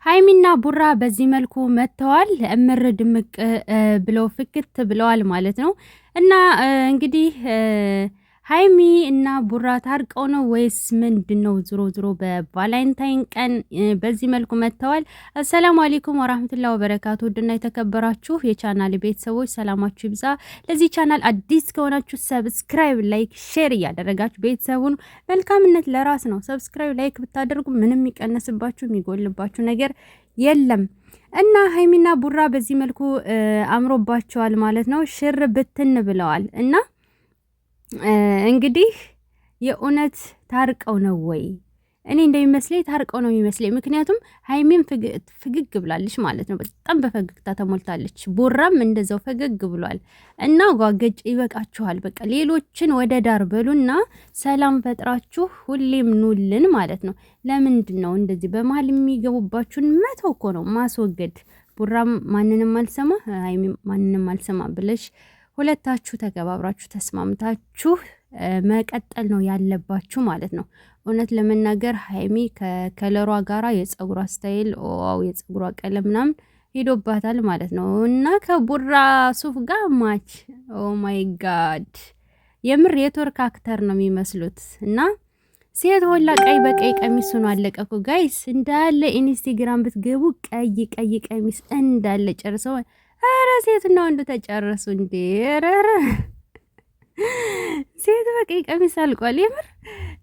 ሀይሚና ቡራ በዚህ መልኩ መጥተዋል። እምር ድምቅ ብለው ፍክት ብለዋል ማለት ነው። እና እንግዲህ ሀይሚ እና ቡራ ታርቀው ነው ወይስ ምንድነው? ዞሮ ዞሮ በቫላንታይን ቀን በዚህ መልኩ መጥተዋል። አሰላሙ አለይኩም ወራህመቱላሂ ወበረካቱ። ውድና የተከበራችሁ የቻናል ቤተሰቦች ሰላማችሁ ይብዛ። ለዚህ ቻናል አዲስ ከሆናችሁ ሰብስክራይብ፣ ላይክ፣ ሼር እያደረጋችሁ ቤተሰቡን መልካምነት ለራስ ነው። ሰብስክራይብ ላይክ ብታደርጉ ምንም የሚቀነስባችሁ የሚጎልባችሁ ነገር የለም። እና ሀይሚና ቡራ በዚህ መልኩ አምሮባቸዋል ማለት ነው። ሽር ብትን ብለዋል እና እንግዲህ የእውነት ታርቀው ነው ወይ? እኔ እንደሚመስለኝ ታርቀው ነው የሚመስለኝ። ምክንያቱም ሀይሚም ፍግግ ብላለች ማለት ነው። በጣም በፈገግታ ተሞልታለች። ቡራም እንደዛው ፈገግ ብሏል። እና ጓገጭ ይበቃችኋል። በቃ ሌሎችን ወደ ዳር በሉና ሰላም ፈጥራችሁ ሁሌም ኑልን ማለት ነው። ለምንድን ነው እንደዚህ በመሀል የሚገቡባችሁን መተው እኮ ነው ማስወገድ። ቡራም ማንንም አልሰማ ሀይሚም ማንንም አልሰማ ብለሽ ሁለታችሁ ተገባብራችሁ ተስማምታችሁ መቀጠል ነው ያለባችሁ ማለት ነው። እውነት ለመናገር ሀይሚ ከከለሯ ጋራ የጸጉሯ ስታይል የጸጉሯ ቀለም ምናምን ሄዶባታል ማለት ነው። እና ከቡራ ሱፍ ጋር ማች ማይ ጋድ የምር የቱርክ አክተር ነው የሚመስሉት። እና ሴት ሁላ ቀይ በቀይ ቀሚስ ሆኖ አለቀኩ ጋይስ። እንዳለ ኢንስታግራም ብትገቡ ቀይ ቀይ ቀሚስ እንዳለ ጨርሰው አረ ሴትና ወንዱ ተጨረሱ እንዴ! አረ ሴት በቀይ ቀሚስ አልቋል የምር።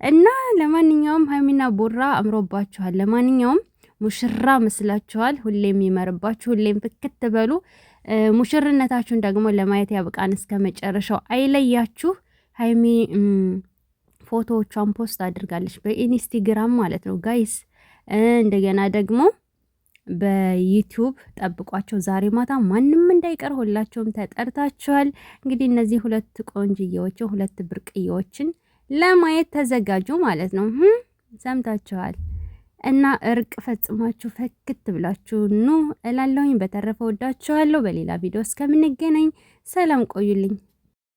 እና ለማንኛውም ሀይሚና ቡራ አምሮባችኋል። ለማንኛውም ሙሽራ መስላችኋል። ሁሌም ይመርባችሁ፣ ሁሌም ፍክት በሉ። ሙሽርነታችሁን ደግሞ ለማየት ያብቃን እስከ መጨረሻው አይለያችሁ። ሀይሚ ፎቶዎቿን ፖስት አድርጋለች በኢንስታግራም ማለት ነው ጋይስ። እንደገና ደግሞ በዩቲዩብ ጠብቋቸው። ዛሬ ማታ ማንም እንዳይቀር ሁላቸውም ተጠርታችኋል። እንግዲህ እነዚህ ሁለት ቆንጅዬዎች ሁለት ብርቅዬዎችን ለማየት ተዘጋጁ ማለት ነው። ሰምታችኋል። እና እርቅ ፈጽማችሁ ፈክት ብላችሁ ኑ እላለሁኝ። በተረፈ ወዳችኋለሁ። በሌላ ቪዲዮ እስከምንገናኝ ሰላም ቆዩልኝ።